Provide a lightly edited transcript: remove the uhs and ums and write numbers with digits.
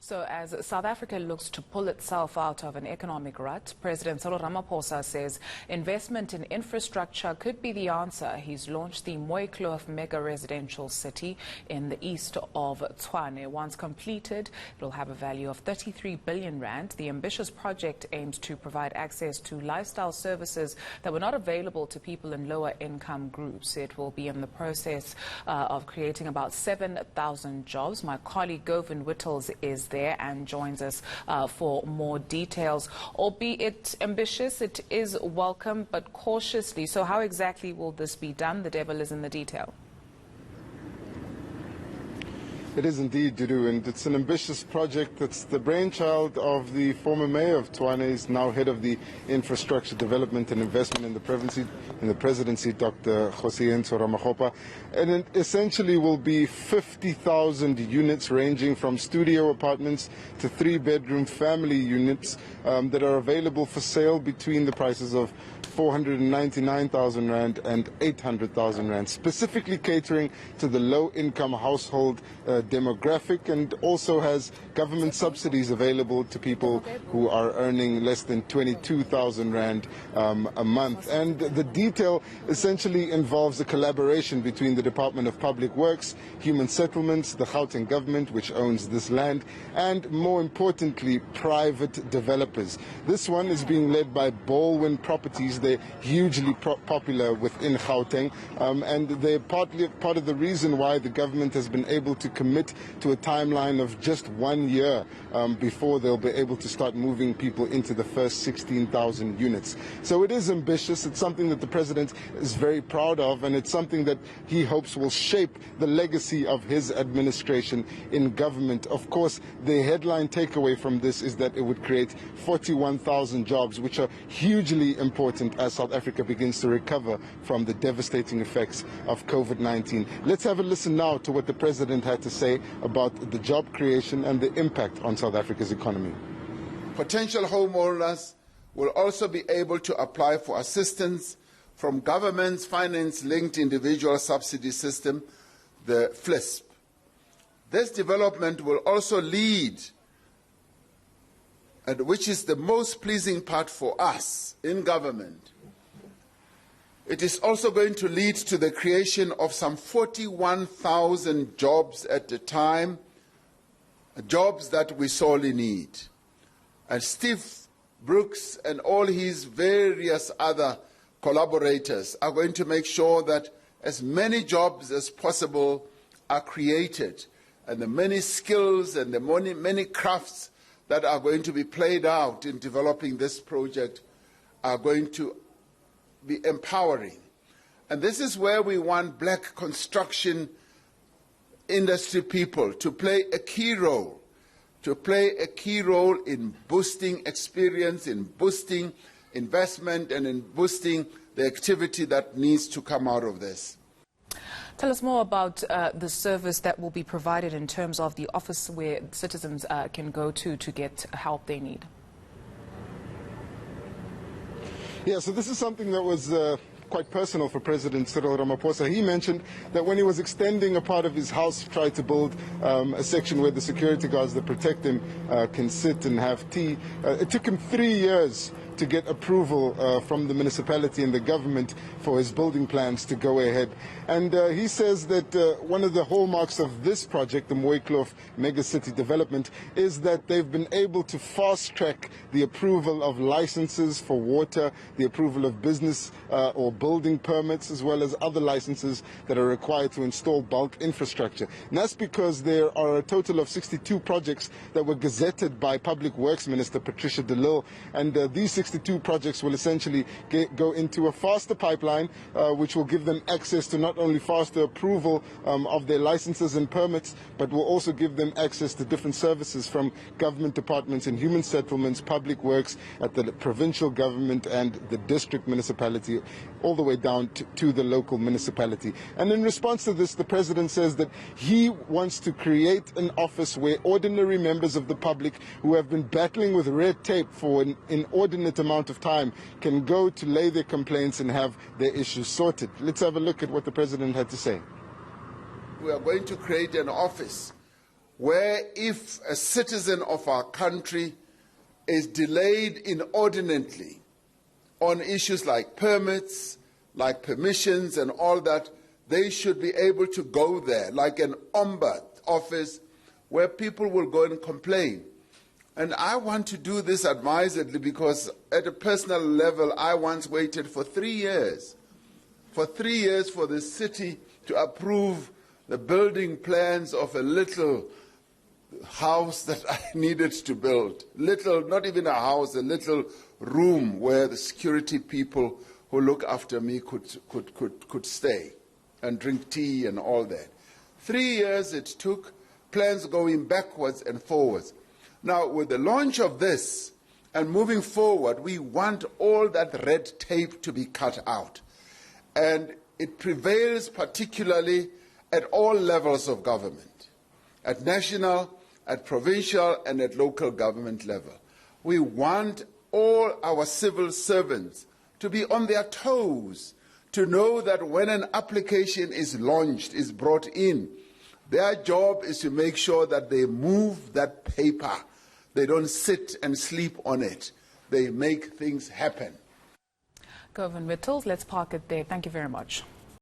So as South Africa looks to pull itself out of an economic rut, President Cyril Ramaphosa says investment in infrastructure could be the answer. He's launched the Mookloof Mega Residential City in the East of Tshwane. Once completed, it will have a value of 33 billion rand. The ambitious project aims to provide access to lifestyle services that were not available to people in lower income groups. It will be in the process of creating about 7,000 jobs. My colleague Govan Whittles is there and joins us for more details. Albeit ambitious, it is welcome, but cautiously. So how exactly will this be done? The devil is in the detail. It is indeed, Dudu, and it's an ambitious project. It's the brainchild of the former mayor of Tshwane, is now head of the infrastructure development and investment in the presidency, Dr. Cyril Ramaphosa. And it essentially will be 50,000 units ranging from studio apartments to 3-bedroom family units that are available for sale between the prices of 499,000 rand and 800,000 rand, specifically catering to the low-income household demographic, and also has government subsidies available to people who are earning less than 22,000 rand a month. And the detail essentially involves a collaboration between the Department of Public Works, Human Settlements, the Gauteng government, which owns this land, and more importantly, private developers. This one is being led by Baldwin Properties. They're hugely popular within Gauteng, and they're part of the reason why the government has been able to commit to a timeline of just 1 year before they'll be able to start moving people into the first 16,000 units. So it is ambitious. It's something that the president is very proud of, and it's something that he hopes will shape the legacy of his administration in government. Of course, the headline takeaway from this is that it would create 41,000 jobs, which are hugely important as South Africa begins to recover from the devastating effects of COVID-19. Let's have a listen now to what the president had to say about the job creation and the impact on South Africa's economy. Potential homeowners will also be able to apply for assistance from government's finance-linked individual subsidy system, the FLISP. This development will also lead, and which is the most pleasing part for us in government, it is also going to lead to the creation of some 41,000 jobs at a time, jobs that we sorely need. And Steve Brooks and all his various other collaborators are going to make sure that as many jobs as possible are created, and the many skills and the many crafts that are going to be played out in developing this project are going to be empowering. And this is where we want black construction industry people to play a key role, in boosting experience, in boosting investment, and in boosting the activity that needs to come out of this. Tell us more about the service that will be provided in terms of the office where citizens can go to get help they need. Yeah, so this is something that was quite personal for President Cyril Ramaphosa. He mentioned that when he was extending a part of his house, tried to build a section where the security guards that protect him can sit and have tea. It took him 3 years to get approval from the municipality and the government for his building plans to go ahead. And he says that one of the hallmarks of this project, the Mookloof Mega City development, is that they've been able to fast-track the approval of licenses for water, the approval of business or building permits, as well as other licenses that are required to install bulk infrastructure. And that's because there are a total of 62 projects that were gazetted by Public Works Minister Patricia de Lille, and these 62 projects will essentially go into a faster pipeline, which will give them access to not only faster approval of their licenses and permits, but will also give them access to different services from government departments and human settlements, public works, at the provincial government and the district municipality, all the way down to the local municipality. And in response to this, the president says that he wants to create an office where ordinary members of the public who have been battling with red tape for an inordinate amount of time can go to lay their complaints and have their issues sorted. Let's have a look at what the president had to say. We are going to create an office where if a citizen of our country is delayed inordinately on issues like permits, like permissions and all that, they should be able to go there, like an ombud office, where people will go and complain. And I want to do this advisedly because at a personal level, I once waited for 3 years. For 3 years for the city to approve the building plans of a little house that I needed to build. Little, not even a house, a little room where the security people who look after me could stay and drink tea and all that. 3 years it took, plans going backwards and forwards. Now, with the launch of this and moving forward, we want all that red tape to be cut out. And it prevails particularly at all levels of government, at national, at provincial, and at local government level. We want all our civil servants to be on their toes, to know that when an application is launched, is brought in, their job is to make sure that they move that paper. They don't sit and sleep on it. They make things happen. Govan Whittles, let's park it there. Thank you very much.